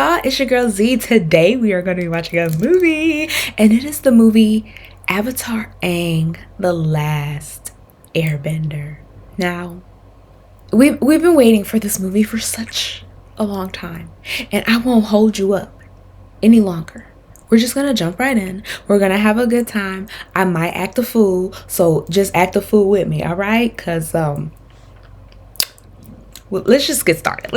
y'all? It's your girl Z. Today we are going to be watching a movie, and it is the movie Avatar Aang, The Last Airbender. Now, we've been waiting for this movie for such a long time, and I won't hold you up any longer. We're just gonna jump right in. We're gonna have a good time. I might act a fool, so just act a fool with me, all right? Cause well, let's just get started.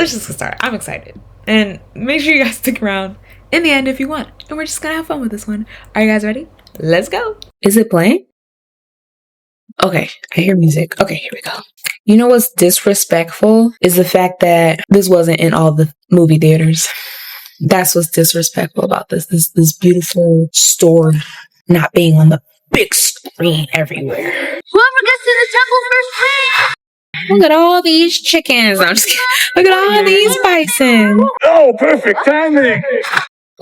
I'm excited, and make sure you guys stick around in the end if you want. And we're just gonna have fun with this one. Are you guys ready? Let's go. Is it playing? Okay, I hear music. Okay, here we go. You know what's disrespectful is the fact that this wasn't in all the movie theaters. That's what's disrespectful about this beautiful story not being on the big screen everywhere. Whoever gets to the temple first wins. Look at all these chickens. I'm just kidding. Look at all these bison. Oh, perfect timing.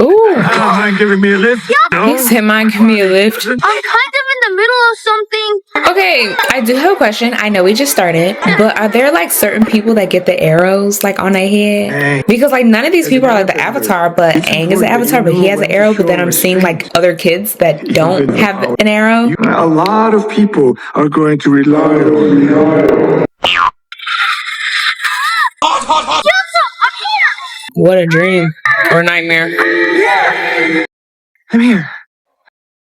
Ooh. Mind giving me a lift? Yeah. He said, mind give me a lift. I'm kind of in the middle of something. Okay, I do have a question. I know we just started, but are there like certain people that get the arrows like on their head? Because like none of these people are like the Avatar, but Aang is the Avatar, but he has an arrow. But then I'm seeing like other kids that don't have an arrow. A lot of people are going to rely on me. What a dream or nightmare. I'm here.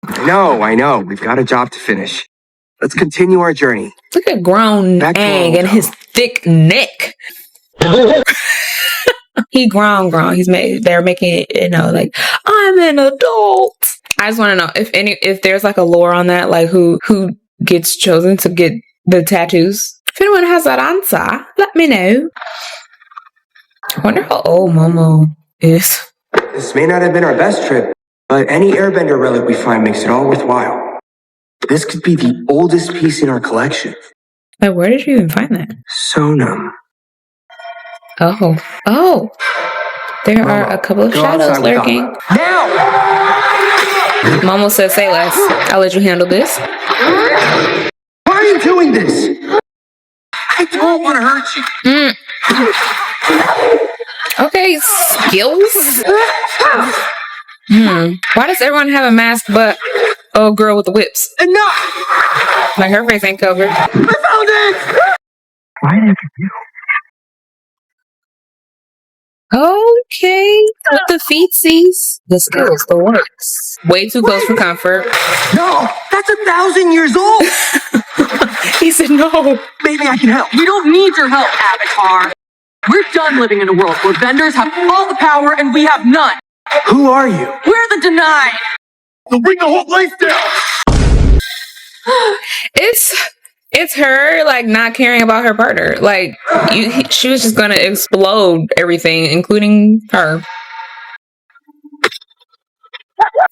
I know. We've got a job to finish. Let's continue our journey. Look at grown Aang and his thick neck. He grown. They're making it, like, I'm an adult. I just want to know if there's like a lore on that, like who gets chosen to get the tattoos. If anyone has that answer, let me know. I wonder how old Momo is. This may not have been our best trip, but any airbender relic we find makes it all worthwhile. This could be the oldest piece in our collection. Like, where did you even find that? Sonam. Oh. There are a couple of shadows lurking. Now! Momo says, say less. I'll let you handle this. Why are you doing this? I don't want to hurt you. Okay, skills? Why does everyone have a mask but girl with the whips? Enough! Like her face ain't covered. I found it! Why did you? Okay, with the feetsies. The skills, the works. Way too close for comfort. No, that's 1,000 years old! He said no. Maybe I can help. We don't need your help, Avatar. We're done living in a world where vendors have all the power and we have none. Who are you? We're the denied. So bring the whole place down. It's her like not caring about her partner. Like she was just gonna explode everything, including her.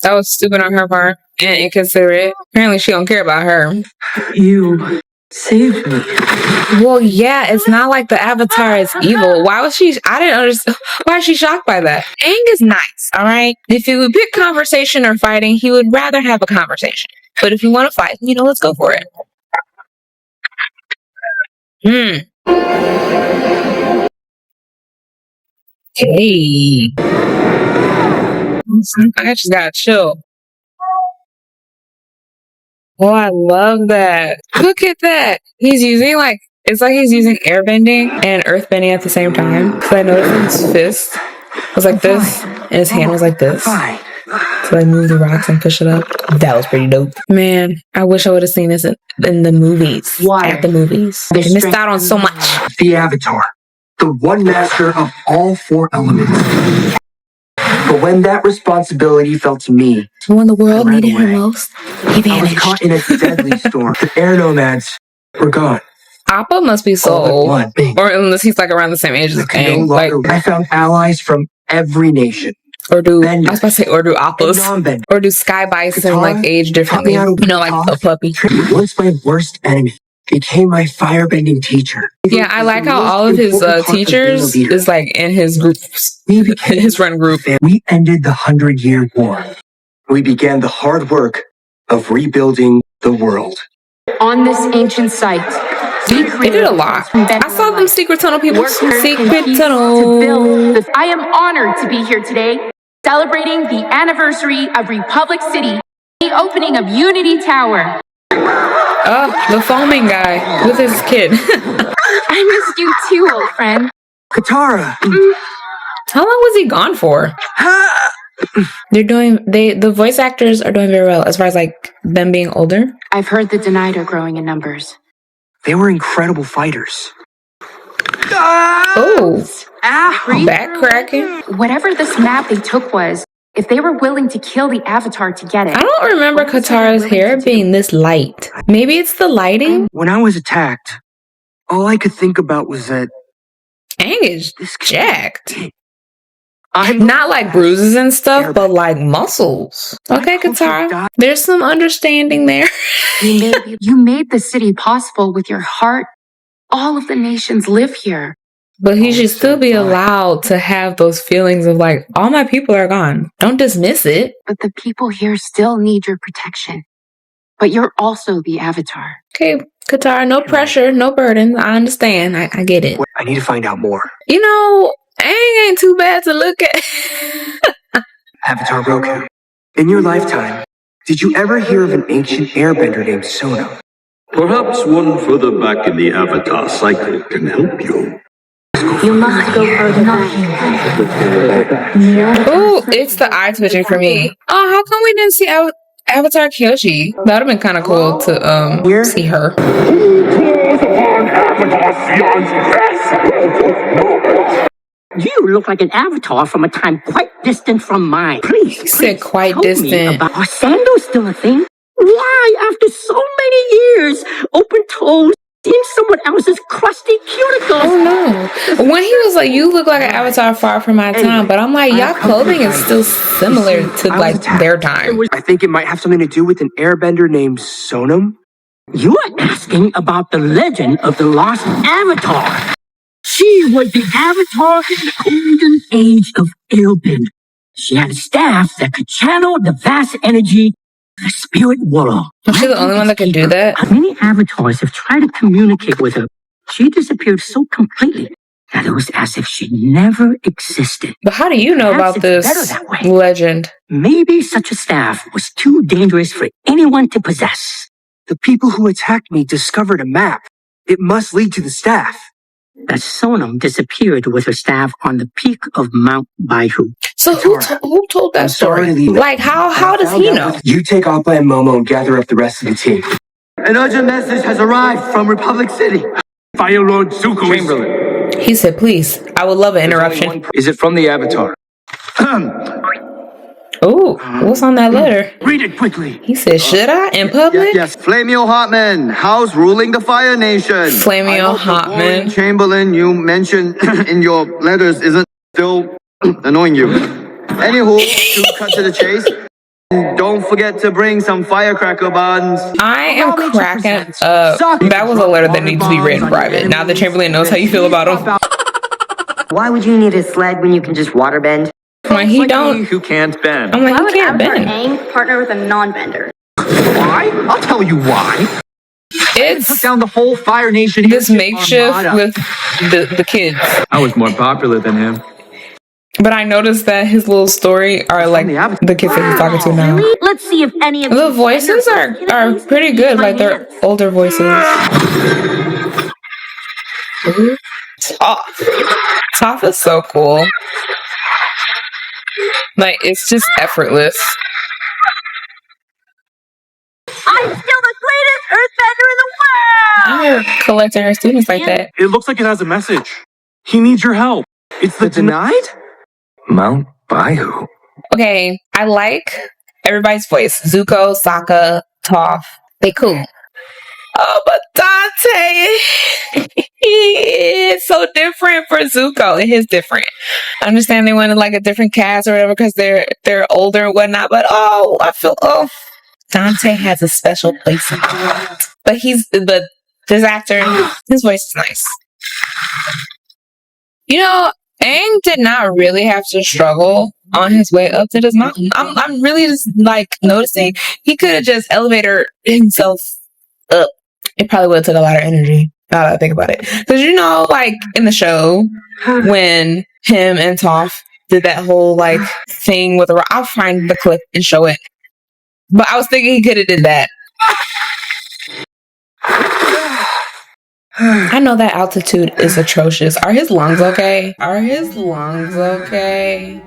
That was stupid on her part and inconsiderate. Apparently, she don't care about her. You saved me. Well, yeah, it's not like the Avatar is evil. Why was she? I didn't understand. Why is she shocked by that? Aang is nice, all right? If he would pick conversation or fighting, he would rather have a conversation. But if you want to fight, let's go for it. Hey. I just gotta chill. Oh, I love that. Look at that. He's using it's like he's using airbending and earthbending at the same time. Because I noticed his fist was like this and his hand was like this. So I move the rocks and push it up. That was pretty dope. Man, I wish I would have seen this in the movies. Why? At the movies. I missed out on so much. The Avatar. The one master of all 4 elements. But when that responsibility fell to me, When the world needed him most, he I was vanished. caught in a deadly storm. The air nomads were gone. Appa must be so All but old. one. Or unless he's like around the same age as I could no Aang. Like, longer- I found allies from every nation. I was about to say, or do Appas. And non-benders. Or do Sky Bison Katara age differently? taught me how to Like Toph. a puppy. Once my worst enemy became my firebending teacher. Yeah, I like how all of his teachers is like in his groups, his run group. We ended the 100-Year War. We began the hard work of rebuilding the world. On this ancient site, They did a lot. I saw them secret tunnel people. Secret To tunnel. build the- I am honored to be here today, celebrating the anniversary of Republic City, the opening of Unity Tower. Oh, the foaming guy with his kid. I missed you too, old friend. Katara! How long was he gone for? The voice actors are doing very well as far as like them being older. I've heard the Denied are growing in numbers. They were incredible fighters. Oh, back cracking. Whatever this map they took was, if they were willing to kill the Avatar to get it. I don't remember Katara's hair being this light. Maybe it's the lighting. When I was attacked, all I could think about was that Aang is jacked. I'm Not like bruises and stuff, but like muscles. Okay, Katara. There's some understanding there. You made the city possible with your heart. All of the nations live here. But he should still be allowed to have those feelings of like, all my people are gone. Don't dismiss it. But the people here still need your protection. But you're also the Avatar. Okay, Katara, no pressure, no burden. I understand. I get it. I need to find out more. You know, Aang ain't too bad to look at. Avatar Roku. In your lifetime, did you ever hear of an ancient airbender named Sona? Perhaps one further back in the Avatar cycle can help you. You must go further back. Ooh, it's the eye twitching for me. Oh, how come we didn't see Avatar Kyoshi? That would have been kind of cool to see her. You look like an avatar from a time quite distant from mine. Please, He said quite tell me distant. about are sandals still a thing? Why, after so many years, open toes in someone else's crusty cuticles? Oh no. When he was like, you look like an avatar far from my time, but I'm like, y'all clothing is still similar to like their time. I think it might have something to do with an airbender named Sonam. You are asking about the legend of the lost avatar. She was the avatar in the golden age of Airbender. She had a staff that could channel the vast energy of the spirit world. Is she the only one that can do that? Many avatars have tried to communicate with her. She disappeared so completely that it was as if she never existed. But how do you know Perhaps about it's better this that way. legend? Maybe such a staff was too dangerous for anyone to possess. The people who attacked me discovered a map. It must lead to the staff. That Sonam disappeared with her staff on the peak of Mount Baihu. So who told that I'm sorry to story? leave it. Like how does he know? You take Appa and Momo and gather up the rest of the team. An urgent message has arrived from Republic City. Fire Lord Zuko Chamberlain. He said, please. I would love an interruption. Is it from the Avatar? Oh, what's on that letter? Read it quickly. He said, should I? In public? Yes, Flamio Hotman, house ruling the Fire Nation. Flamio Hotman. Chamberlain you mentioned in your letters isn't still annoying you. Anywho, to cut to the chase, don't forget to bring some firecracker buns. I am cracking up. That was a letter that needs to be written private. Now the Chamberlain knows how you feel about him. Why would you need a sled when you can just waterbend? Like he don't. Who can't bend. I'm like, Why he would can't Avatar bend. Aang partner with a non-bender? Why? I'll tell you why. It's Down the whole Fire Nation. this makeshift with the kids. I was more popular than him. But I noticed that his little story are like the kids that he's talking to now. Let's see if any of The voices are pretty good, like they're older voices. Ooh, Toph is so cool. Like it's just effortless. I'm still the greatest earthbender in the world! You're collecting her students like that. It looks like it has a message. He needs your help. It's the Denied? Mount Baihu. Okay, I like everybody's voice. Zuko, Sokka, Toph. They cool. Oh, but Dante, it's so different for Zuko. It is different. I understand they wanted like a different cast or whatever because they're older and whatnot. But I feel Dante has a special place in my heart. But this actor, his voice is nice. You know, Aang did not really have to struggle on his way up to this mountain. I'm really just like noticing he could have just elevated himself up. It probably would have took a lot of energy. Now that I think about it. Because you know, like in the show, when him and Toph did that whole like thing with the rock. I'll find the clip and show it. But I was thinking he could have did that. I know that altitude is atrocious. Are his lungs okay? Are his lungs okay?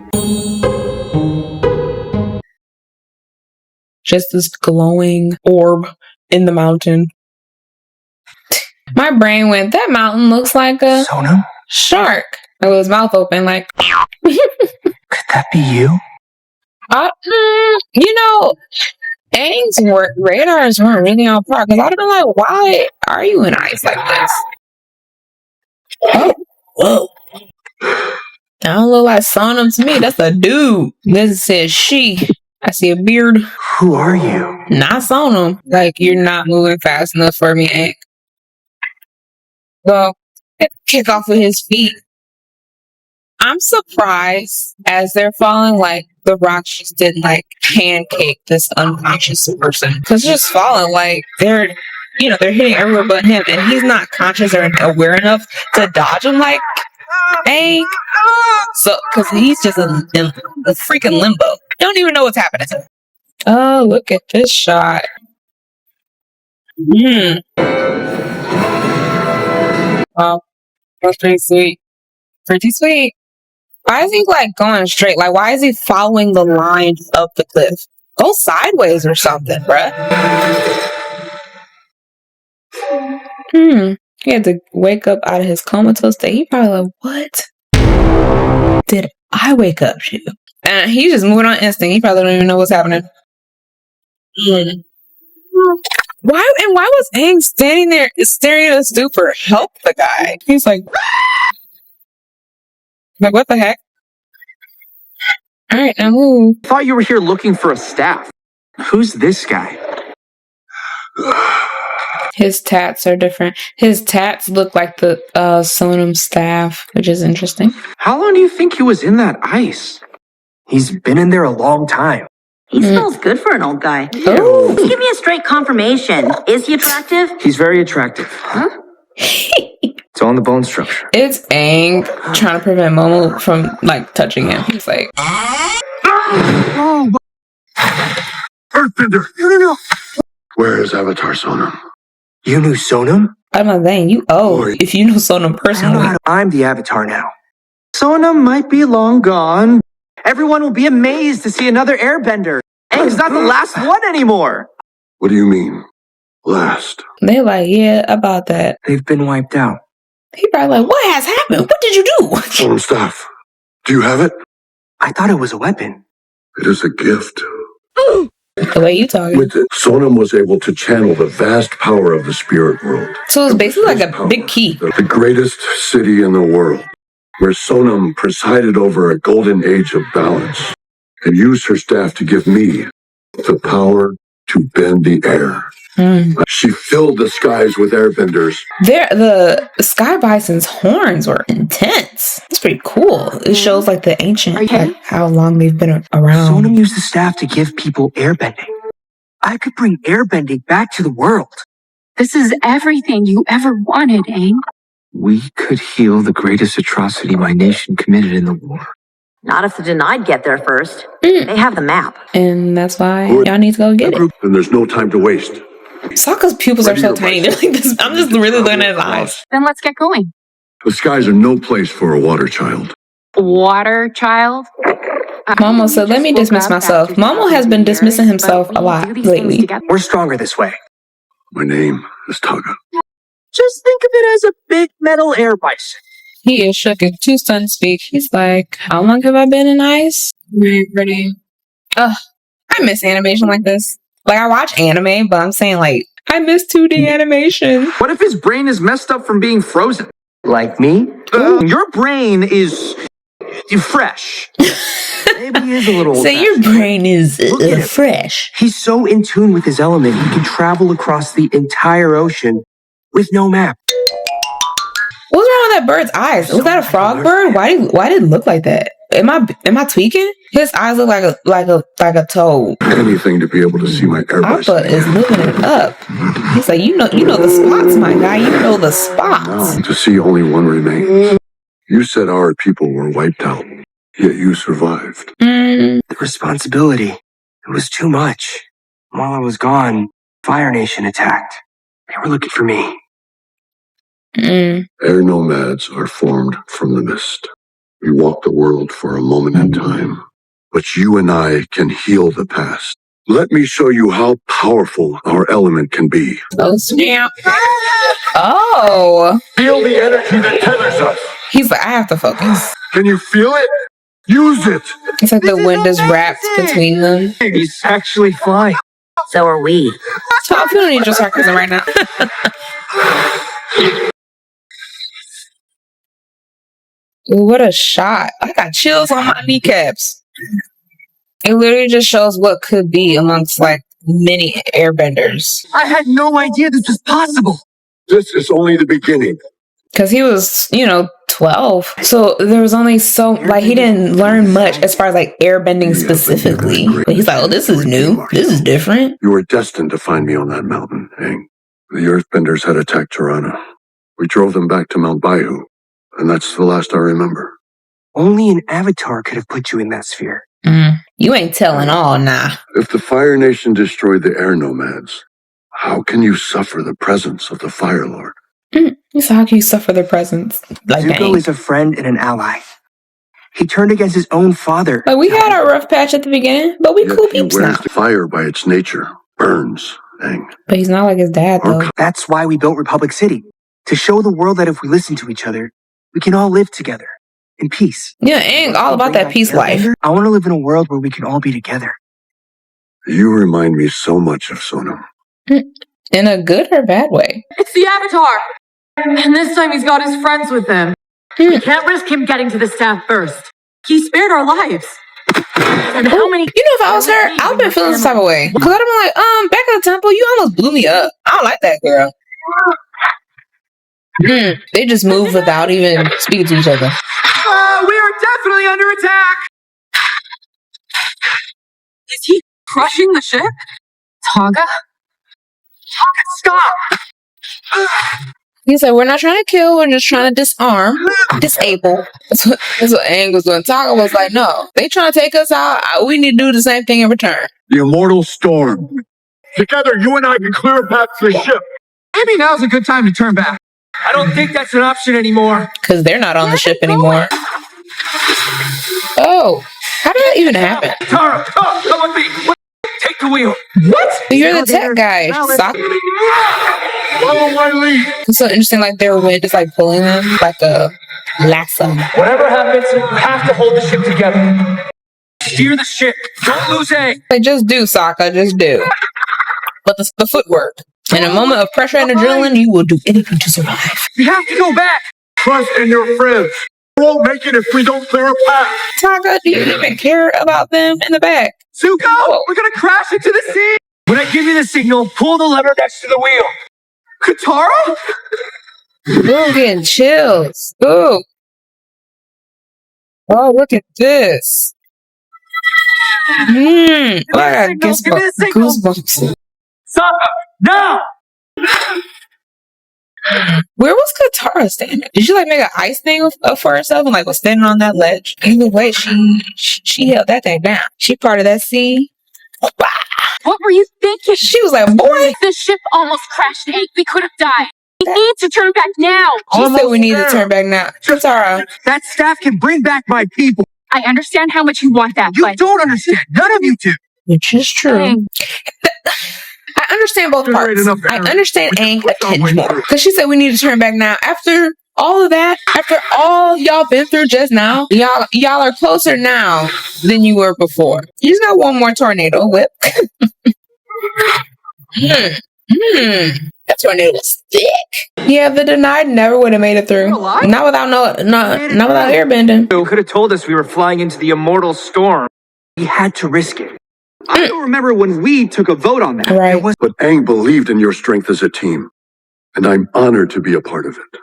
Just this glowing orb in the mountain. My brain went, that mountain looks like a shark. With his mouth open, like. Could that be you? You know, AANG's radars weren't really on par because I'd have been like, why are you in ice like this? Oh, whoa. That don't look like Sonam to me. That's a dude. This says she. I see a beard. Who are you? Not Sonam. Like, you're not moving fast enough for me, AANG. Well, kick off with his feet. I'm surprised as they're falling, like the rocks just didn't like pancake this unconscious person. Because just falling, like they're hitting everywhere but him, and he's not conscious or aware enough to dodge them like AANG. So, because he's just in a freaking limbo. You don't even know what's happening to him. Oh, look at this shot. Oh, that's pretty sweet. Pretty sweet. Why is he like going straight? Like, why is he following the line of the cliff? Go sideways or something, bruh. He had to wake up out of his comatose state. He probably like, what did I wake up to? And he's just moving on instinct. He probably don't even know what's happening. Why was AANG standing there staring at a stupor? Help the guy. He's like, what the heck? Alright, now move. I thought you were here looking for a staff. Who's this guy? His tats are different. His tats look like the Sonam staff, which is interesting. How long do you think he was in that ice? He's been in there a long time. He smells good for an old guy. Oh. Give me a straight confirmation. Is he attractive? He's very attractive. Huh? It's on the bone structure. It's AANG trying to prevent Momo from like touching him. He's like, Oh, Earthbender! No. Where is Avatar Sonam? You knew Sonam? I'm not saying you if you know Sonam personally. I'm the Avatar now. Sonam might be long gone. Everyone will be amazed to see another Airbender. AANG's not the last one anymore. What do you mean, last? They're like, yeah, about that. They've been wiped out. He probably like, what has happened? What did you do? Sonam staff. Do you have it? I thought it was a weapon. It is a gift. The way you talking. With it, Sonam was able to channel the vast power of the spirit world. So it's basically like a big key. The greatest city in the world, where Sonam presided over a golden age of balance and used her staff to give me the power to bend the air. She filled the skies with airbenders. The Sky Bison's horns were intense. It's pretty cool. It shows like the ancient, like how long they've been around. Sonam used the staff to give people airbending. I could bring airbending back to the world. This is everything you ever wanted, AANG. We could heal the greatest atrocity my nation committed in the war. Not if the Denied get there first. They have the map. And that's why y'all need to go get it. And there's no time to waste. Sokka's pupils are so tiny. They're like this. I'm just really looking at his eyes. Then let's get going. The skies are no place for a water child. Water child? Momo said, let me dismiss myself. Momo has been dismissing himself a lot lately. We're stronger this way. My name is Taga. Just think of it as a big metal air bison. He is shook and too stunned to speak. He's like, how long have I been in ice? Very pretty. Ugh, I miss animation like this. Like, I watch anime, but I'm saying, like, I miss 2D animation. What if his brain is messed up from being frozen? Like me? Your brain is fresh. Maybe he is a little So your brain is fresh. He's so in tune with his element, he can travel across the entire ocean with no map. What's wrong with that bird's eyes? Was that a frog bird? Why did it look like that? Am I tweaking? His eyes look like a toad. Anything to be able to see my airbus. Appa is living it up. He's like, you know the spots, my guy. You know the spots. Now, to see only one remains. You said our people were wiped out, yet you survived. The responsibility, it was too much. While I was gone, Fire Nation attacked. They were looking for me. Air nomads are formed from the mist. We walk the world for a moment in time, but you and I can heal the past. Let me show you how powerful our element can be. Oh, snap. Oh. Feel the energy that tethers us. He's like, I have to focus. Can you feel it? Use it. It's like the wind is wrapped between them. He's actually flying. So are we. So I'm feeling your sarcasm right now. Ooh, what a shot. I got chills on my kneecaps. It literally just shows what could be amongst like many airbenders. I had no idea this was possible. This is only the beginning. Because he was, 12. So there was only he didn't learn much as far as like airbending specifically. But he's like, oh, this is new. This is different. You were destined to find me on that mountain, Aang. The earthbenders had attacked Tirana. We drove them back to Mount Bayou, and that's the last I remember. Only an avatar could have put you in that sphere. You ain't telling all, nah. If the Fire Nation destroyed the air nomads, how can you suffer the presence of the Fire Lord? So how can you suffer their presence? Like Zuko is a friend and an ally. He turned against his own father. Like we had our rough patch at the beginning, but we cool peeps now. Fire by its nature burns, Aang. But he's not like his dad, though. That's why we built Republic City. To show the world that if we listen to each other, we can all live together in peace. Yeah, Aang, all about that peace life. I want to live in a world where we can all be together. You remind me so much of Sonam. In a good or bad way? It's the Avatar! And this time he's got his friends with him. We can't risk him getting to the staff first. He spared our lives. And how many... If I was her, I would have been feeling some type of way. Because I'd have been like, back at the temple, you almost blew me up. I don't like that girl. They just move without even speaking to each other. We are definitely under attack! Is he crushing the ship? Tonga? Tonga, stop! He's like, we're not trying to kill, we're just trying to disarm, disable. That's what Aang was doing. Tonga was like, no, they trying to take us out. We need to do the same thing in return. The immortal storm. Together, you and I can clear a path to the ship. Maybe now's a good time to turn back. I don't think that's an option anymore. Because they're not on the ship anymore. Oh, how did that even happen? Tara, come with me. Take the wheel. What? You're the tech guy. Sokka. Follow my lead. It's so interesting, like their wind is like pulling them like a lasso. Whatever happens, you have to hold the ship together. Steer the ship. Don't lose A. Like, just do, Sokka, just do. But the footwork. In a moment of pressure and adrenaline, you will do anything to survive. We have to go back. Trust in your friends. We won't make it if we don't clear a path. Sokka, do you even care about them in the back? Zuko, we're gonna crash into the sea. When I give you the signal, pull the lever next to the wheel. Katara? Ooh, getting chills. Ooh. Oh, look at this. I got goosebumps. Sokka, now! Where was Katara standing? Did she like make an ice thing for herself and like was standing on that ledge? Either way, she held that thing down. She part of that scene. What were you thinking? She was like, boy, The ship almost crashed, Hank. We could have died. We need to turn back now. she said we need to turn back now. Katara. That staff can bring back my people. I understand how much you want that, You but don't understand. None of you do. Which is true. Dang. I understand both parts. enough, I Aaron. understand We Aang just a tinge went more. through. Because she said we need to turn back now. After all of that, after all y'all been through just now, y'all are closer now than you were before. You just got one more tornado whip. That tornado was thick. Yeah, the denied never would have made it through. Not without airbending. You could have told us we were flying into the immortal storm. We had to risk it. I don't remember when we took a vote on that. Right. But Aang believed in your strength as a team, and I'm honored to be a part of it.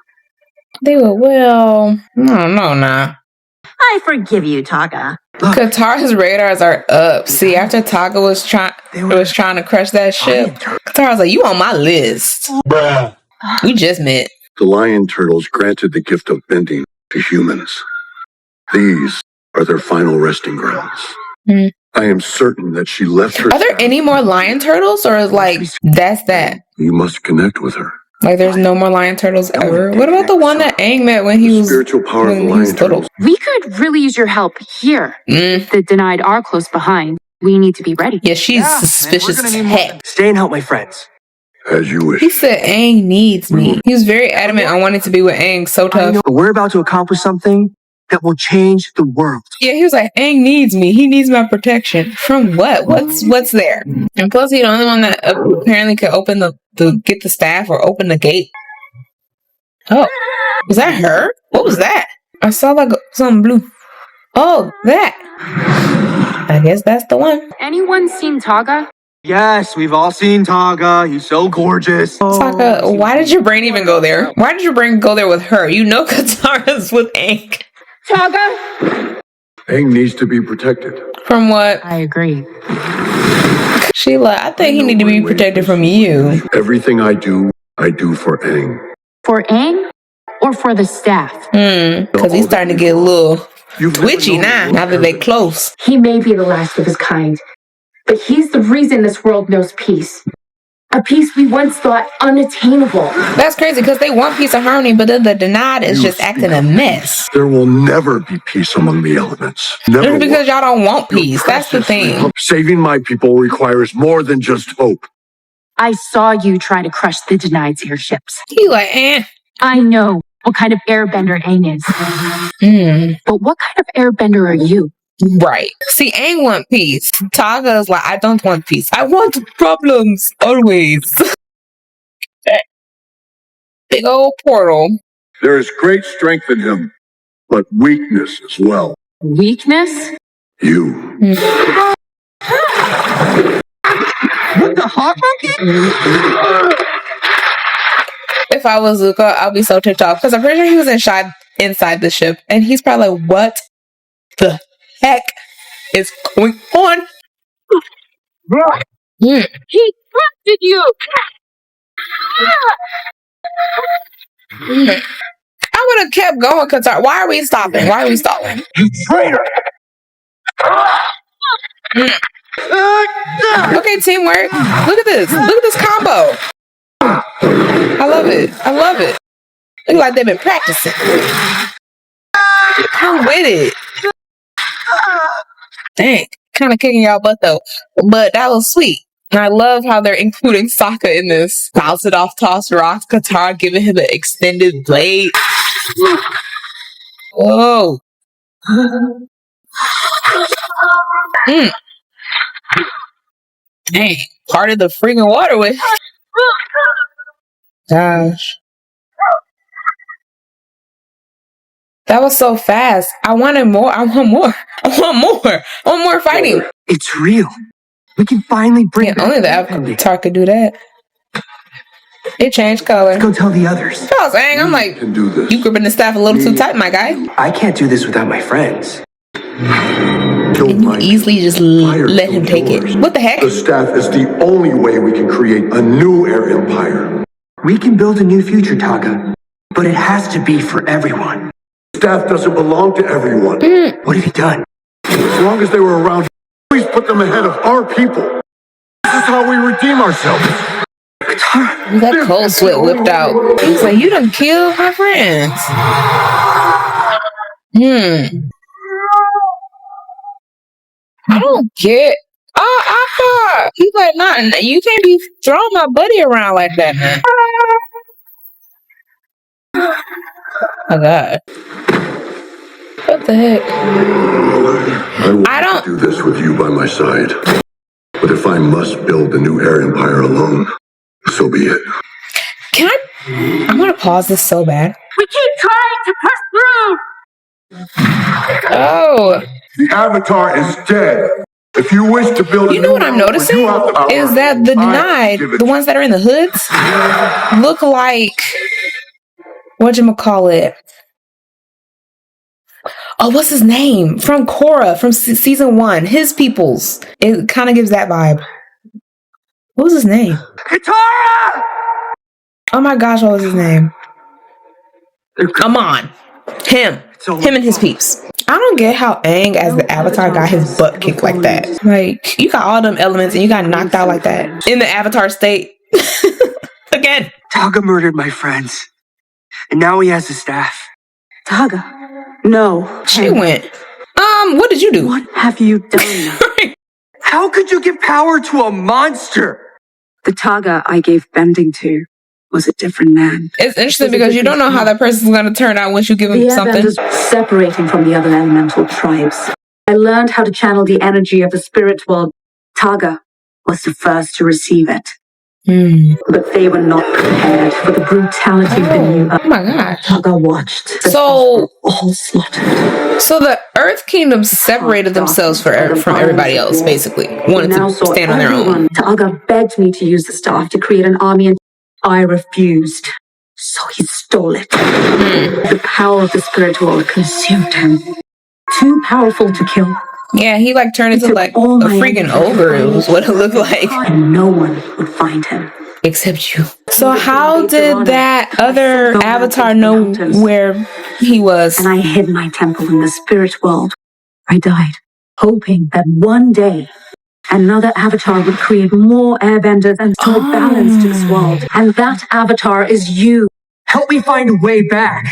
They were, well, no, nah. I forgive you, Taka. Katara's radars are up. See, after Taka was trying to crush that ship, Katara's like, "You on my list? Bruh. We just met." The lion turtles granted the gift of bending to humans. These are their final resting grounds. Hmm. I am certain that she left her. Are there any more lion turtles, or like that's that? You must connect with her. Like, there's no more lion turtles ever. What about the one that Aang met when he was Spiritual power of the when he lion was little? turtles. We could really use your help here. The denied are close behind. We need to be ready. Yeah, she's suspicious as heck. Stay and help my friends. As you wish. He said Aang needs me. He was very adamant on wanting to be with Aang. So tough. But we're about to accomplish something that will change the world. Yeah, he was like, Aang needs me. He needs my protection. From what? What's there? And plus, he's the only one that apparently could open get the staff or open the gate. Oh, was that her? What was that? I saw like something blue. Oh, that. I guess that's the one. Anyone seen Taga? Yes, we've all seen Taga. He's so gorgeous. Sokka, why did your brain even go there? Why did your brain go there with her? You know Katara's with Aang. Taga? Aang needs to be protected. From what? I agree. Sheila, I think he need to be protected from you. Everything I do for Aang. For Aang or for the staff? Because he's starting to get a little witchy now that they close. He may be the last of his kind, but he's the reason this world knows peace. A peace we once thought unattainable. That's crazy because they want peace and harmony, but then the denied is just acting a mess. There will never be peace among the elements. Never. Just because y'all don't want peace. That's the thing. Saving my people requires more than just hope. I saw you try to crush the denied's airships. He like, eh. I know what kind of airbender Aang is. But what kind of airbender are you? Right. See, Aang want peace. Taga's like, I don't want peace. I want problems. Always. Big old portal. There is great strength in him, but weakness as well. Weakness? You. What the hot monkey? If I was Zuko, I'd be so tipped off because I'm pretty sure he was inside the ship, and he's probably like, "What the heck is going on?" He corrupted you. I would have kept going, Katara. Why are we stopping? Why are we stalling? You traitor! Okay, teamwork. Look at this. Look at this combo. I love it. I love it. Look like they've been practicing. I'm with it. Dang. Kind of kicking y'all butt though. But that was sweet. And I love how they're including Sokka in this. Bounce it off, toss rocks. Katara giving him the extended blade. Whoa. Dang. Part of the freaking waterway. Gosh. That was so fast. I wanted more. I want more. I want more. I want more fighting. It's real. We can finally bring Yeah, only the Avatar could do that. It changed color. Let's go tell the others. I was saying, I'm like, Can do this. you gripping the staff a little too tight, my guy. I can't do this without my friends. And you easily just let him take it. What the heck? The staff is the only way we can create a new air empire. We can build a new future, Taka, but it has to be for everyone. Staff doesn't belong to everyone. What have you done? As long as they were around, please put them ahead of our people. This is how we redeem ourselves. That cold sweat whipped out. He's like, you done killed my friends. I don't get. I thought he's like, nothing. You can't be throwing my buddy around like that, man. Oh God. What the heck? I don't do this with you by my side. But if I must build a new air empire alone, so be it. Can I want to pause this so bad. We keep trying to push through. Oh. The Avatar is dead. If you wish to build, You know what I'm noticing is that the denied, the ones that are in the hoods, look like whatchamacallit. Oh, what's his name? From Korra, from season 1. His peoples. It kind of gives that vibe. What was his name? Katara! Oh my gosh, what was his name? Come on. Him and his peeps. I don't get how Aang as the Avatar got his butt kicked like that. Like, you got all them elements and you got knocked out like that in the Avatar state. Again. Taga murdered my friends. And now he has a staff. Taga. No. She went, what did you do? What have you done? How could you give power to a monster? The Taga I gave bending to was a different man. It's interesting because you don't know how that person's going to turn out once you give him something. Separating from the other elemental tribes. I learned how to channel the energy of the spirit world. Taga was the first to receive it. But they were not prepared for the brutality of the new Earth. Oh my gosh. Taga watched. So, all slaughtered. So the Earth Kingdom separated themselves from everybody else, basically. Wanted to stand on their own. Taga begged me to use the staff to create an army, and I refused. So he stole it. The power of the spirit world consumed him. Too powerful to kill. Yeah, he like turned into like a freaking ogre. It was what it looked like. And no one would find him. Except you. So how did that other avatar know where he was? And I hid my temple in the spirit world. I died, hoping that one day another avatar would create more airbenders and restore balance to this world. And that avatar is you. Help me find a way back.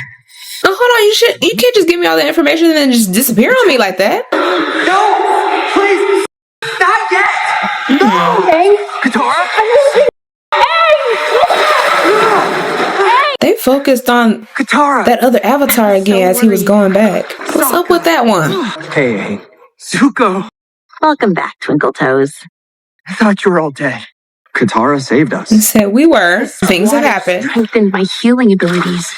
Oh, hold on, you can't just give me all the information and then just disappear on me like that. No! Please! Not yet! No! Hey! Katara? They focused on Katara! that other avatar again as he was going back. What's up with that one? Hey, Zuko. Welcome back, Twinkle Toes. I thought you were all dead. Katara saved us. He said we were. Things have happened. Strengthened my healing abilities.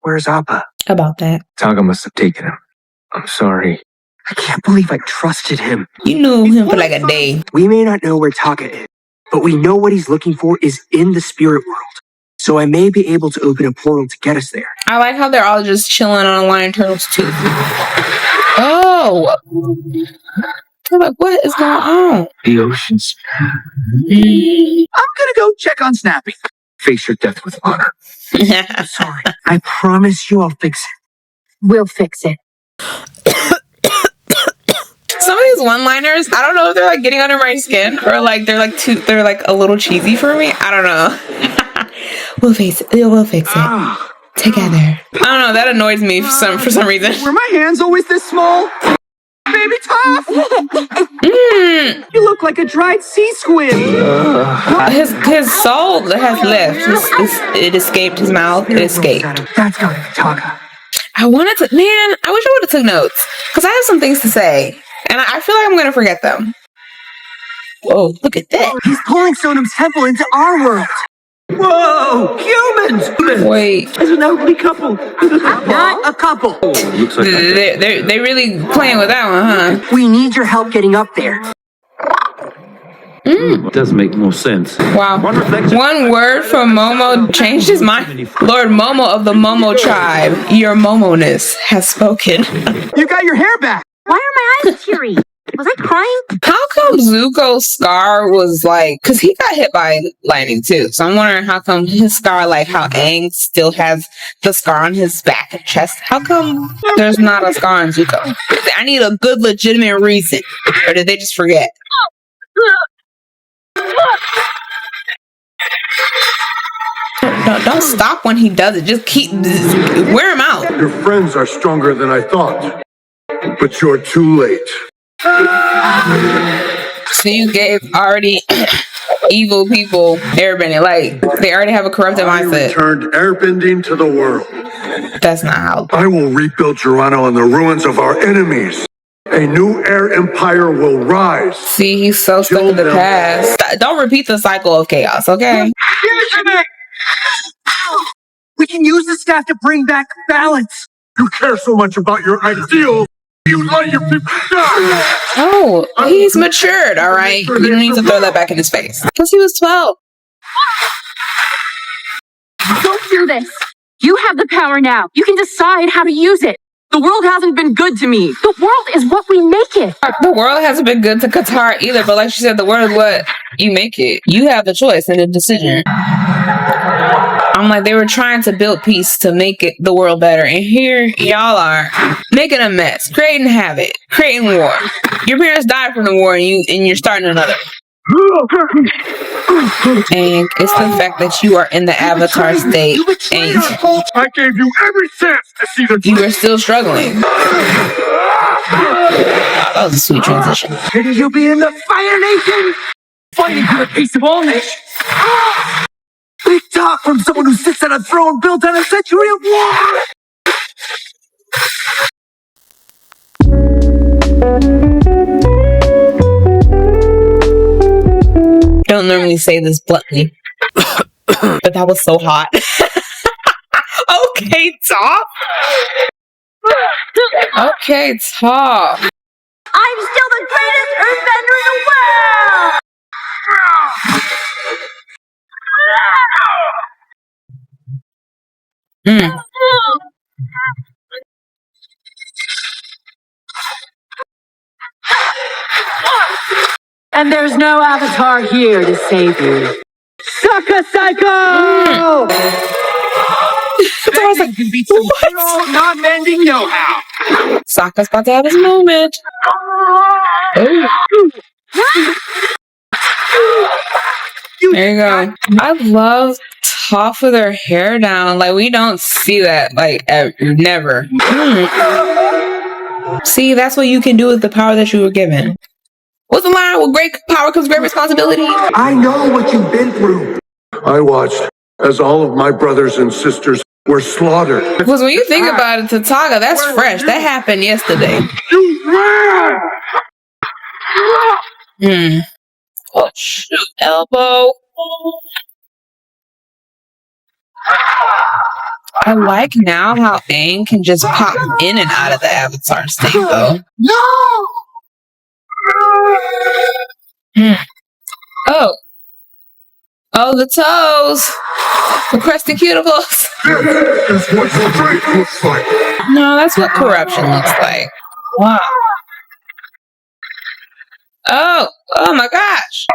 Where's Appa? About that. Taga must have taken him. I'm sorry. I can't believe I trusted him. You knew him for like a day. We may not know where Taga is, but we know what he's looking for is in the spirit world. So I may be able to open a portal to get us there. I like how they're all just chilling on a lion turtle's tooth. Oh! They're like, what is going on? The ocean's. I'm gonna go check on Snappy. Face your death with honor. I'm sorry. I promise you I'll fix it. We'll fix it. Some of these one-liners, I don't know if they're like getting under my skin or like they're like a little cheesy for me. I don't know. We'll fix it. We'll fix it together. I don't know. That annoys me for some reason. Were my hands always this small? Baby Toph! You look like a dried sea squid. His soul has left. It escaped his mouth. It escaped. That's gotta be Taga. I wish I would have took notes because I have some things to say and I feel like I'm gonna forget them. Whoa! Look at that. He's pulling Sonam's temple into our world. Whoa! Humans! Wait. There's an ugly couple. Not a couple. Looks like They really playing with that one, huh? We need your help getting up there. does make more sense. Wow. One word from Momo changed his mind. Lord Momo of the Momo tribe, your Momo-ness has spoken. You got your hair back. Why are my eyes teary? Was I crying? How come Zuko's scar was like, because he got hit by lightning too. So I'm wondering how come his scar, like how Aang still has the scar on his back and chest. How come there's not a scar on Zuko? I need a good legitimate reason. Or did they just forget? Don't stop when he does it. Just wear him out. Your friends are stronger than I thought, but you're too late. So you gave already evil people airbending. Like, they already have a corrupted mindset. Returned airbending to the world. That's not how. I will rebuild Toronto on the ruins of our enemies. A new air empire will rise. See, he's so stuck in the past. Don't repeat the cycle of chaos, okay? We can use the staff to bring back balance. You care so much about your ideals. You let your people die. Oh, he's matured, all right? You don't need to throw that back in his face. Because he was 12. Don't do this. You have the power now. You can decide how to use it. The world hasn't been good to me. The world is what we make it. The world hasn't been good to Katara either, but like she said, the world is what you make it. You have the choice and the decision. I'm like, they were trying to build peace to make it the world better, and here y'all are making a mess, creating havoc, creating war. Your parents died from the war, and you're starting another. And it's the fact that you are in the Avatar state, and I gave you every chance to see the you were still struggling. Oh, that was a sweet transition. Shouldn't you be in the Fire Nation? Fighting for the peace of all nations. Big talk from someone who sits on a throne built on a century of war. Don't normally say this bluntly, but that was so hot. Okay, Toph. Okay, Toph. I'm still the greatest earthbender in the world! And there's no Avatar here to save you. Sokka Psycho! Katara's like, can beat some non-bending know-how. Sokka's about to have his moment. Oh. There you go. I love Toph with her hair down. Like, we don't see that, like, never. See, that's what you can do with the power that you were given. What's the line? With great power comes great responsibility. I know what you've been through. I watched as all of my brothers and sisters were slaughtered. Because when you think about it, Tataga, that's fresh. That happened yesterday. Oh, shoot. Elbow. I like now how Aang can just pop in and out of the Avatar state, though. Oh, the toes. The crested cuticles. This is what strength looks like. No, that's what corruption looks like. Wow. Oh my gosh.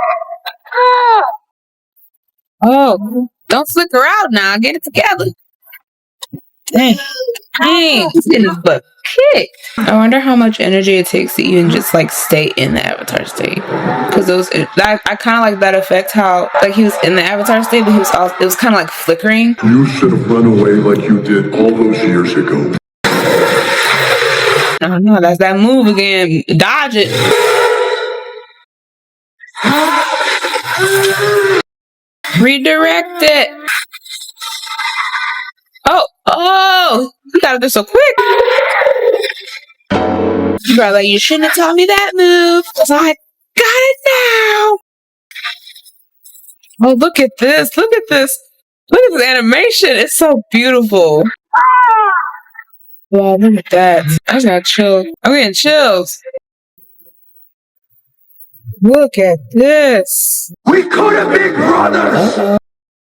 Oh, don't flicker out now. Get it together. Dang, he's getting his butt kicked. I wonder how much energy it takes to even just like stay in the Avatar state. Because I kind of like that effect. How like he was in the Avatar state, but it was kind of like flickering. You should have run away like you did all those years ago. No, that's that move again. Dodge it. Redirect it. Oh, you got it there so quick. Brother, you shouldn't have taught me that move. So I got it now. Oh, look at this. Look at this. Look at this animation. It's so beautiful. Wow, look at that. I just got chills. I'm getting chills. Look at this. We could have been brothers.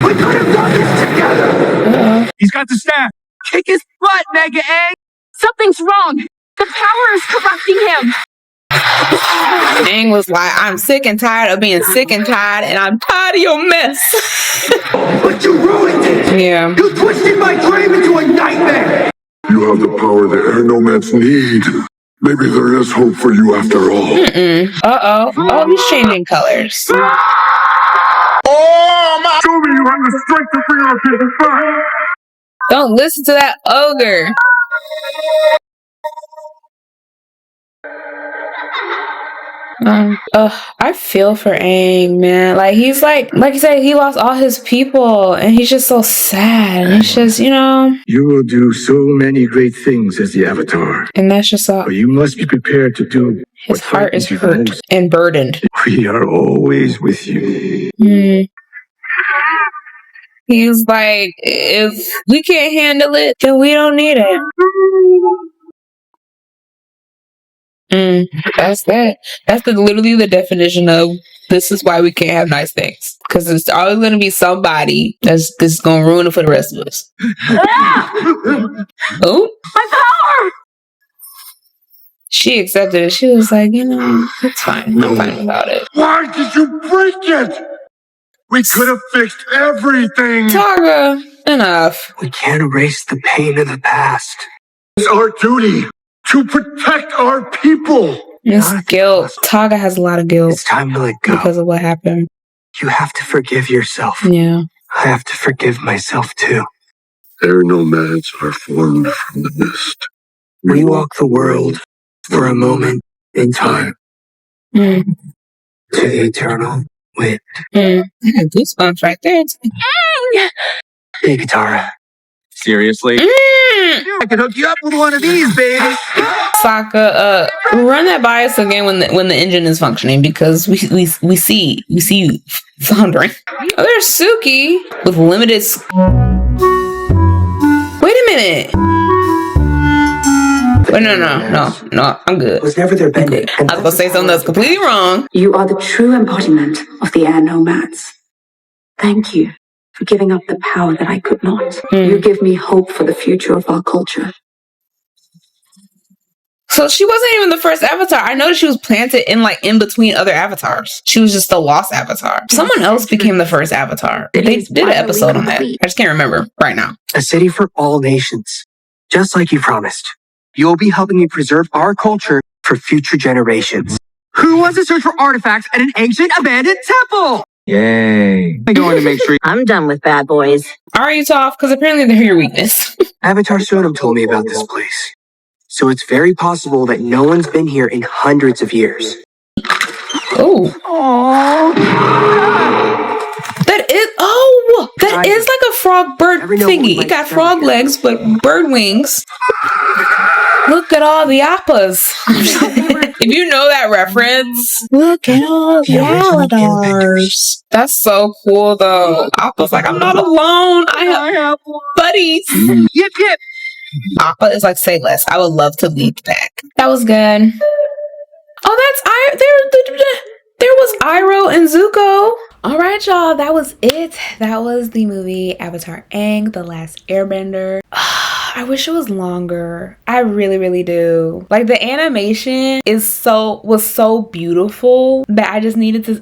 We could have done this together. He's got the staff. Kick his butt, Mega Aang. Something's wrong. The power is corrupting him. Aang was like, I'm sick and tired of being sick and tired, and I'm tired of your mess. But you ruined it. Yeah. You twisted my dream into a nightmare. You have the power the air nomads need. Maybe there is hope for you after all. Uh-oh. Oh, he's changing colors. Oh, my! Show me you have the strength to bring our people back. Don't listen to that ogre. I feel for Aang, man. Like he's like you said, he lost all his people, and he's just so sad. It's just, you know. You will do so many great things as the Avatar. And that's just all. But you must be prepared to do. His heart is hurt and burdened. We are always with you. He's like, if we can't handle it, then we don't need it. That's that. That's literally the definition of this is why we can't have nice things. Because there's always going to be somebody that's going to ruin it for the rest of us. Oh, My power! She accepted it. She was like, it's fine. I'm fine about it. Why did you break it? We could have fixed everything. Targa, enough. We can't erase the pain of the past. It's our duty to protect our people. This guilt. Targa has a lot of guilt. It's time to let go. Because of what happened. You have to forgive yourself. Yeah. I have to forgive myself too. Air nomads are formed from the mist. We walk the world for a moment in time. To the eternal wind. I got goosebumps right there. Hey, Katara. Seriously? I can hook you up with one of these, baby. Sokka, run that by us again when the engine is functioning, because we see you floundering. Oh, there's Suki with limited. Wait a minute. Wait, no, I'm good. Was never their bending. I was gonna say something that's completely wrong. You are the true embodiment of the air nomads. Thank you for giving up the power that I could not. You give me hope for the future of our culture. So she wasn't even the first avatar. I noticed she was planted in between other avatars. She was just the lost avatar. Someone else became the first avatar. They did an episode on that. I just can't remember right now. A city for all nations. Just like you promised. You'll be helping me preserve our culture for future generations. Who wants to search for artifacts at an ancient abandoned temple? Yay. I'm going to make sure. I'm done with bad boys. Are you Toph? Because apparently they're your weakness. Avatar Sonam told me about this place. So it's very possible that no one's been here in hundreds of years. Oh. That is like a frog bird thingy. It got frog legs, but bird wings. Look at all the appas. If you know that reference, look at all the avatars. That's so cool, though. Appa's like, I'm not alone. I have buddies. Yip, yip. Appa is like, say less. I would love to lead back. That was good. Oh, there was Iroh and Zuko. All right, y'all. That was it. That was the movie Avatar Aang, The Last Airbender. I wish it was longer. I really, really do. Like, the animation was so beautiful that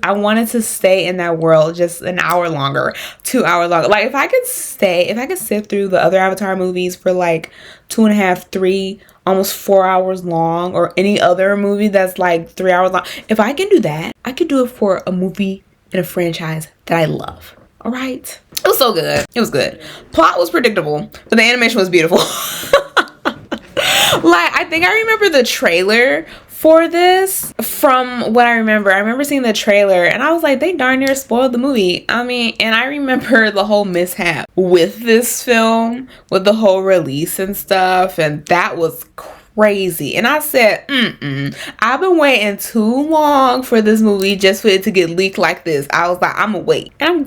I wanted to stay in that world just an hour longer, 2 hours longer. Like, if I could sit through the other Avatar movies for like 2.5, 3, almost 4 hours long, or any other movie that's like 3 hours long. If I can do that, I could do it for a movie in a franchise that I love. All right. It was so good. It was good. Plot was predictable, but the animation was beautiful. Like, I think I remember the trailer for this from what I remember. I remember seeing the trailer and I was like, they darn near spoiled the movie. I mean, and I remember the whole mishap with this film, with the whole release and stuff, and that was crazy. And I said, I've been waiting too long for this movie just for it to get leaked like this. I was like, I'm gonna wait. And I'm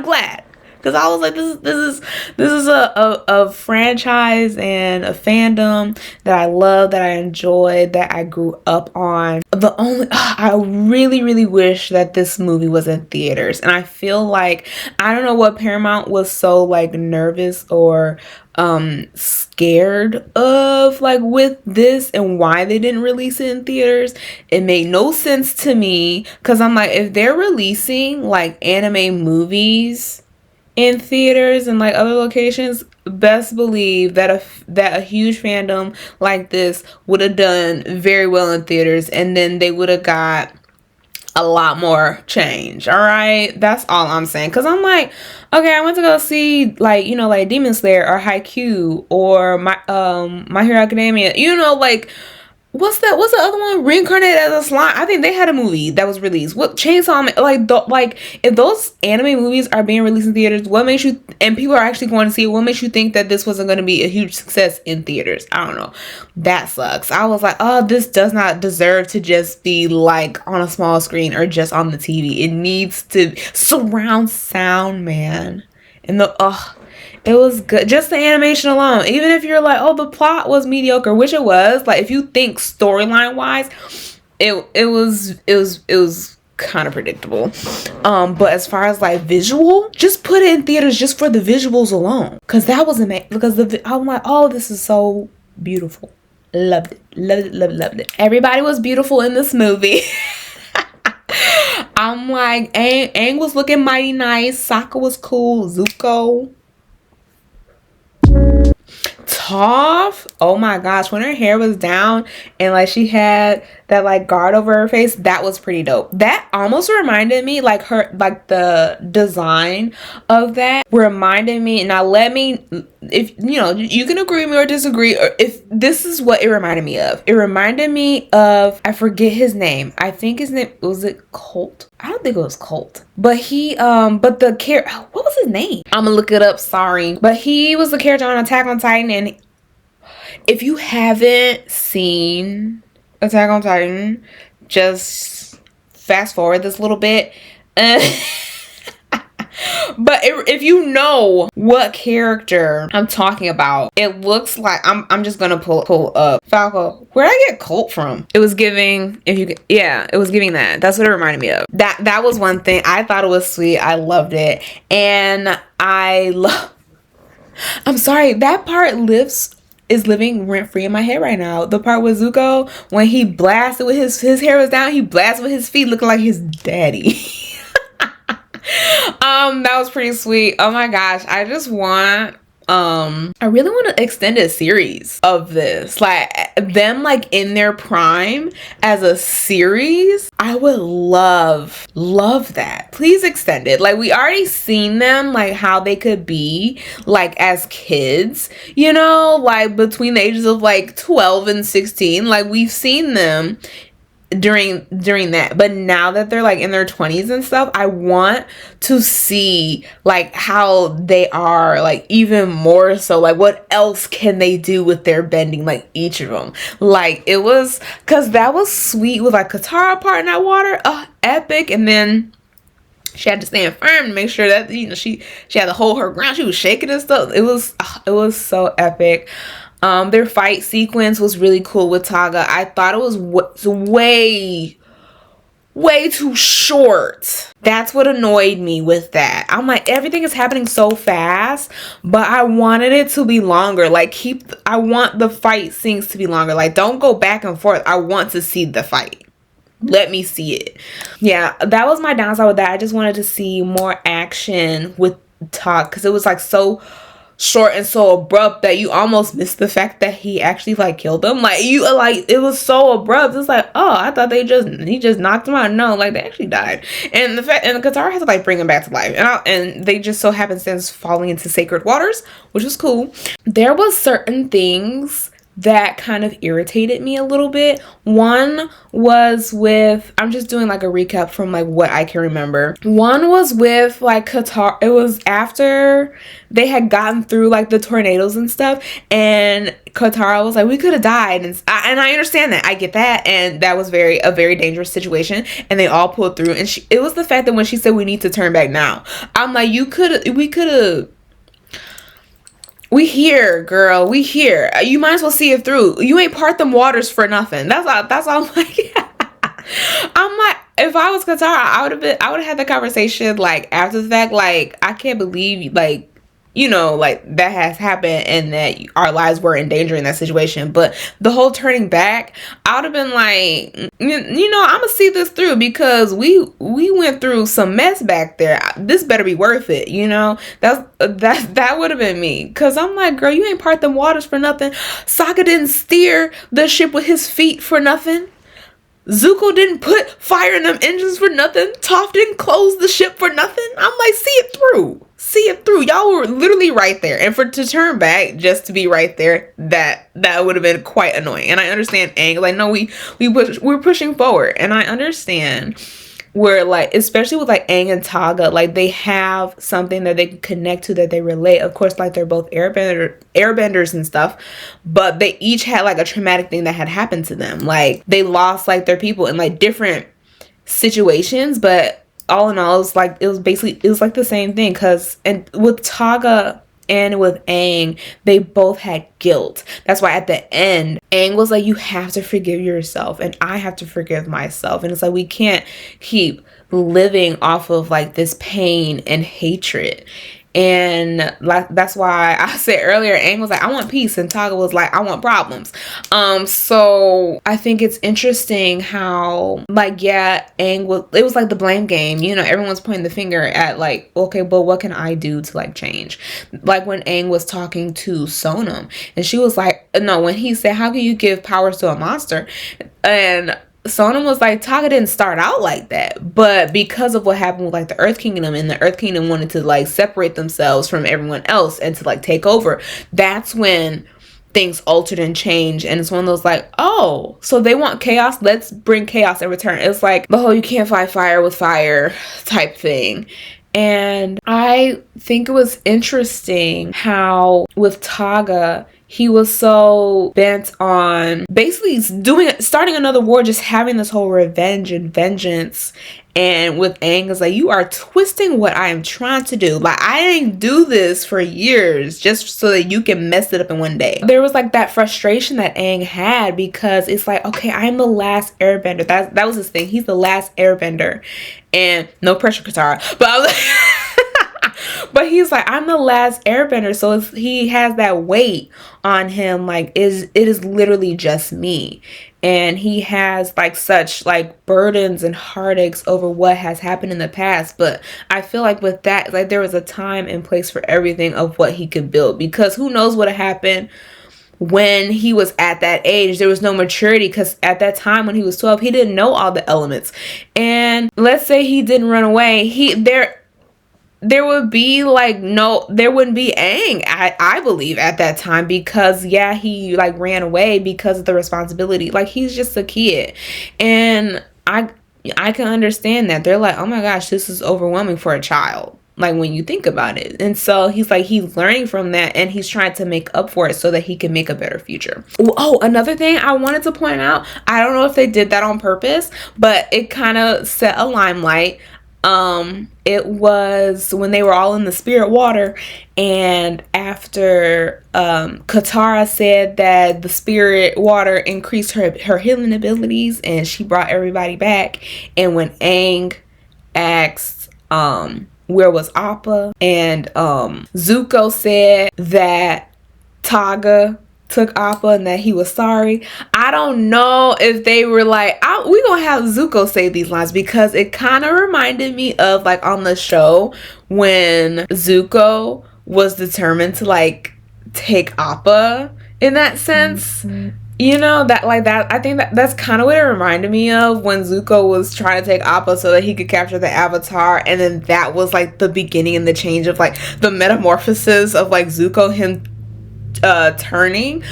glad. Because I was like, this is a franchise and a fandom that I love, that I enjoyed, that I grew up on. I really, really wish that this movie was in theaters. And I feel like, I don't know what Paramount was so like nervous or scared of, like, with this, and why they didn't release it in theaters. It made no sense to me, because I'm like, if they're releasing like anime movies in theaters and like other locations, best believe that a huge fandom like this would have done very well in theaters, and then they would have got a lot more change. All right, that's all I'm saying. Because I'm like, okay, I went to go see like, you know, like Demon Slayer or Haikyuu or My Hero Academia, you know, like, what's the other one? Reincarnated as a Slime. I think they had a movie that was released. What Chainsaw Man? Like, if those anime movies are being released in theaters, what makes you, and people are actually going to see it, what makes you think that this wasn't going to be a huge success in theaters? I don't know. That sucks. I was like, oh, this does not deserve to just be like on a small screen or just on the TV. It needs to surround sound, man. And it was good. Just the animation alone. Even if you're like, oh, the plot was mediocre, which it was. Like, if you think storyline wise, it was kind of predictable. But as far as like visual, just put it in theaters just for the visuals alone. Cause that was amazing. Because I'm like, oh, this is so beautiful. Loved it. Loved it. Loved it. Loved it. Everybody was beautiful in this movie. I'm like, Aang was looking mighty nice. Sokka was cool. Zuko. Toph, oh my gosh, when her hair was down and like she had that like guard over her face, that was pretty dope. That almost reminded me, like her, like the design of that reminded me. Now let me, if you know, you can agree with me or disagree, or if this is what it reminded me of. It reminded me of, I forget his name. I think his name, was it Colt? I don't think it was Colt, but he but the character, what was his name? I'm gonna look it up, sorry, but he was the character on Attack on Titan. And if you haven't seen Attack on Titan, just fast forward this little bit. But if you know what character I'm talking about, it looks like, I'm just gonna pull up Falco. Where did I get Colt from? It was giving, it was giving that. That's what it reminded me of. That was one thing. I thought it was sweet. I loved it. And I'm sorry, that part is living rent free in my head right now. The part with Zuko, when he blasted with his hair was down, he blasted with his feet looking like his daddy. That was pretty sweet. Oh my gosh, I just want I really want an extended series of this, like them like in their prime as a series. I would love that. Please extend it. Like, we already seen them, like how they could be like as kids, you know, like between the ages of like 12 and 16. Like, we've seen them during that, but now that they're like in their 20s and stuff, I want to see like how they are, like even more so, like what else can they do with their bending, like each of them. Like, it was, because that was sweet with like Katara part in that water, epic. And then she had to stand firm to make sure that, you know, she had to hold her ground. She was shaking and stuff. It was so epic. Their fight sequence was really cool with Taga. I thought it was way too short. That's what annoyed me with that. I'm like, everything is happening so fast, but I wanted it to be longer. Like, I want the fight scenes to be longer. Like, don't go back and forth. I want to see the fight. Let me see it. Yeah, that was my downside with that. I just wanted to see more action with Taga, because it was like so short and so abrupt that you almost missed the fact that he actually like killed them. Like, it was so abrupt. It's like, oh, I thought he just knocked him out. No, like, they actually died. And the Katara had to like bring him back to life, and they just so happenstance falling into sacred waters, which was cool. There was certain things that kind of irritated me a little bit. One was with, I'm just doing like a recap from like what I can remember. One was with like Katara. It was after they had gotten through like the tornadoes and stuff, and Katara was like, we could have died, and I understand that. I get that, and that was a very dangerous situation, and they all pulled through. And it was the fact that when she said we need to turn back now, I'm like, we here, girl. We here. You might as well see it through. You ain't part them waters for nothing. That's all I'm like. I'm like, if I was Katara, I would have had the conversation like after the fact. Like, I can't believe, like, you know, like that has happened and that our lives were in danger in that situation. But the whole turning back, I would have been like, you know, I'm gonna see this through, because we went through some mess back there. This better be worth it, you know. That would have been me, because I'm like, girl, you ain't part them waters for nothing. Sokka didn't steer the ship with his feet for nothing. Zuko didn't put fire in them engines for nothing. Toph didn't close the ship for nothing. I'm like, see it through. See it through. Y'all were literally right there. And to turn back just to be right there, that would have been quite annoying. And I understand Aang. Like, no, we're pushing forward. And I understand where, like, especially with like Aang and Taga, like they have something that they can connect to, that they relate. Of course, like they're both airbenders and stuff, but they each had like a traumatic thing that had happened to them. Like, they lost like their people in like different situations, but all in all, it was like the same thing. And with Taga and with Aang, they both had guilt. That's why at the end, Aang was like, you have to forgive yourself, and I have to forgive myself. And it's like, we can't keep living off of like this pain and hatred. And like that's why I said earlier, Aang was like, I want peace, and Toggle was like, I want problems. So I think it's interesting how like, yeah, Aang was, it was like the blame game, you know, everyone's pointing the finger at like, okay, but what can I do to like change? Like when Aang was talking to Sonam, and she was like, no, when he said, how can you give powers to a monster? And Sonam was like, Taka didn't start out like that, but because of what happened with like the Earth Kingdom, and the Earth Kingdom wanted to like separate themselves from everyone else and to like take over, that's when things altered and changed. And it's one of those like, oh, so they want chaos, let's bring chaos in return. It's like the whole you can't fight fire with fire type thing. And I think it was interesting how with Taga, he was so bent on basically starting another war, just having this whole revenge and vengeance. And with Aang, it's like, you are twisting what I am trying to do. Like, I didn't do this for years just so that you can mess it up in one day. There was like that frustration that Aang had, because it's like, okay, I'm the last airbender. That was his thing. He's the last airbender. And no pressure, Katara. But I was like, but he's like, I'm the last airbender. So he has that weight on him. Like, it is literally just me. And he has like such like burdens and heartaches over what has happened in the past. But I feel like with that, like there was a time and place for everything of what he could build, because who knows what happened when he was at that age. There was no maturity, because at that time when he was 12, he didn't know all the elements. And let's say he didn't run away, there would be like there wouldn't be Aang, I believe, at that time, because yeah, he like ran away because of the responsibility. Like, he's just a kid, and I can understand that. They're like, oh my gosh, this is overwhelming for a child, like when you think about it. And so he's like, he's learning from that, and he's trying to make up for it so that he can make a better future. Oh, another thing I wanted to point out, I don't know if they did that on purpose, but it kind of set a limelight. It was when they were all in the spirit water, and after Katara said that the spirit water increased her healing abilities and she brought everybody back, and when Aang asked where was Appa, and Zuko said that Taga took Appa and that he was sorry. I don't know if they were like, we gonna have Zuko say these lines, because it kind of reminded me of like on the show when Zuko was determined to like take Appa in that sense. You know, that like that, I think that's kind of what it reminded me of, when Zuko was trying to take Appa so that he could capture the Avatar. And then that was like the beginning and the change of like the metamorphosis of like Zuko, him turning.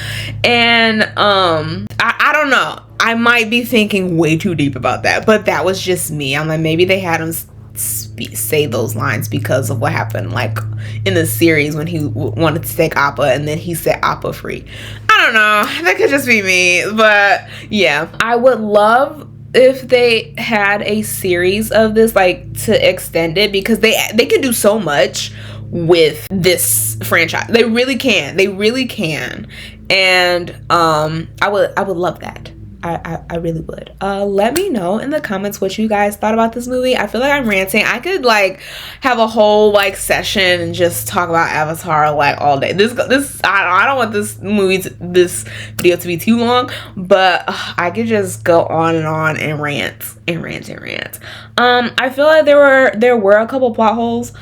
And I don't know, I might be thinking way too deep about that, but that was just me. I'm like, maybe they had him say those lines because of what happened like in the series when he wanted to take Appa and then he set Appa free. I don't know, that could just be me. But yeah, I would love if they had a series of this, like to extend it, because they could do so much with this franchise. They really can. And I would love that. I really would. Let me know in the comments what you guys thought about this movie. I feel like I'm ranting. I could like have a whole like session and just talk about Avatar like all day. I don't want this video to be too long, but I could just go on and rant. I feel like there were a couple plot holes,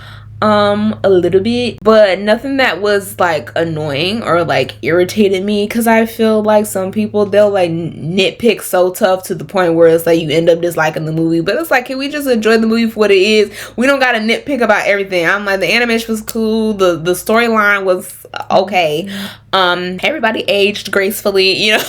a little bit, but nothing that was like annoying or like irritated me, because I feel like some people, they'll like nitpick so tough to the point where it's like you end up disliking the movie. But it's like, can we just enjoy the movie for what it is? We don't gotta nitpick about everything. I'm like, the animation was cool, the storyline was okay, everybody aged gracefully, you know.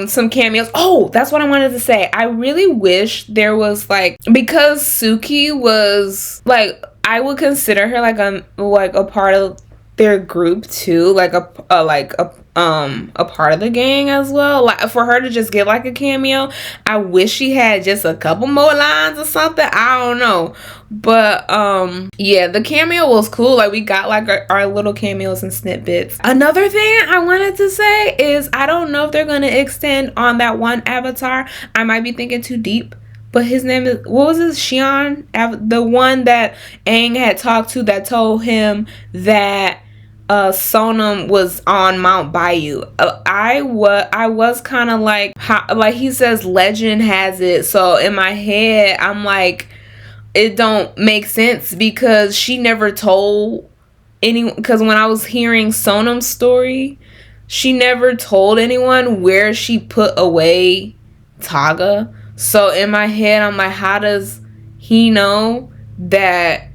Some cameos. Oh, that's what I wanted to say. I really wish there was like, because Suki was like, I would consider her like a part of their group too, like a part of the gang as well. Like for her to just get like a cameo, I wish she had just a couple more lines or something. I don't know, but yeah, the cameo was cool. Like we got like our little cameos and snippets. Another thing I wanted to say is, I don't know if they're gonna extend on that one Avatar. I might be thinking too deep, But his name is, what was his, Xian? The one that Aang had talked to that told him that Sonam was on Mount Bayou. I was kind of like, like he says legend has it. So in my head, I'm like, it don't make sense because she never told anyone. Because when I was hearing Sonam's story, she never told anyone where she put away Taga. So in my head, I'm like, how does he know that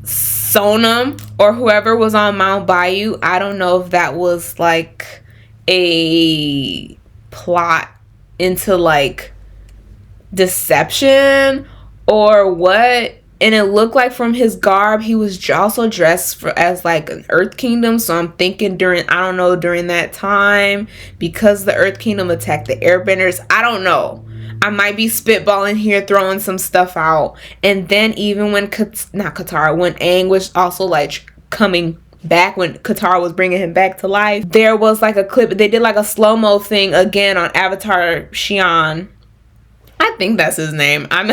Sonam or whoever was on Mount Bayou? I don't know if that was like a plot into like deception or what. And it looked like from his garb, he was also dressed as like an Earth Kingdom. So I'm thinking during that time, because the Earth Kingdom attacked the Airbenders. I don't know. I might be spitballing here, throwing some stuff out. And then even when, not Katara, when Aang was also like coming back, when Katara was bringing him back to life, there was like a clip. They did like a slow-mo thing again on Avatar Xian. I think that's his name. I'm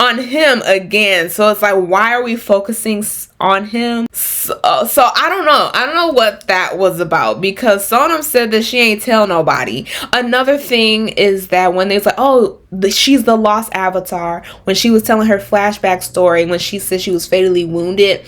on him again. So it's like, why are we focusing on him? So I don't know what that was about, because Sonam said that she ain't tell nobody. Another thing is that when they was like, oh, she's the lost avatar, when she was telling her flashback story, when she said she was fatally wounded,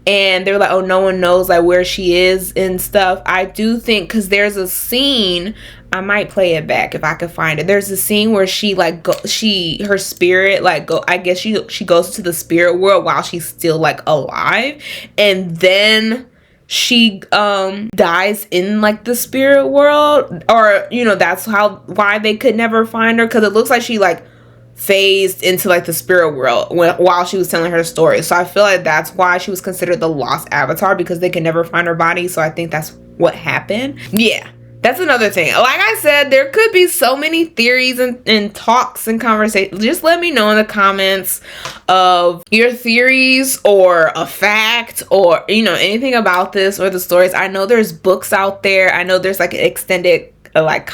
and they were like, oh, no one knows like where she is and stuff. I do think, because there's a scene, I might play it back if I could find it. There's a scene where she like her spirit like I guess she goes to the spirit world while she's still like alive, and then she dies in like the spirit world, or that's why they could never find her, because it looks like she like phased into like the spirit world while she was telling her story. So I feel like that's why she was considered the lost avatar, because they could never find her body. So I think that's what happened. Yeah, that's another thing. Like I said, there could be so many theories and talks and conversations. Just let me know in the comments of your theories or a fact or anything about this or the stories. I know there's books out there. I know there's like an extended like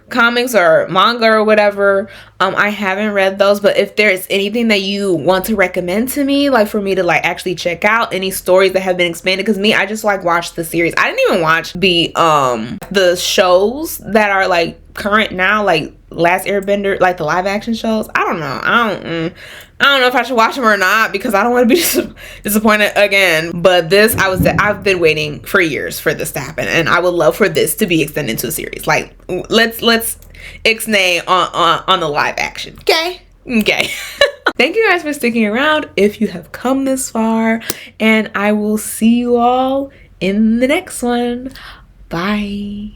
comics or manga or whatever. I haven't read those, but if there's anything that you want to recommend to me, like for me to like actually check out, any stories that have been expanded, because I just like watched the series. I didn't even watch the shows that are like current now, like Last Airbender, like the live action shows. I don't know. I don't know if I should watch them or not, because I don't want to be disappointed again. But this, I've been waiting for years for this to happen, and I would love for this to be extended into a series. Like let's ixnay on the live action. Okay. Thank you guys for sticking around if you have come this far, and I will see you all in the next one. Bye.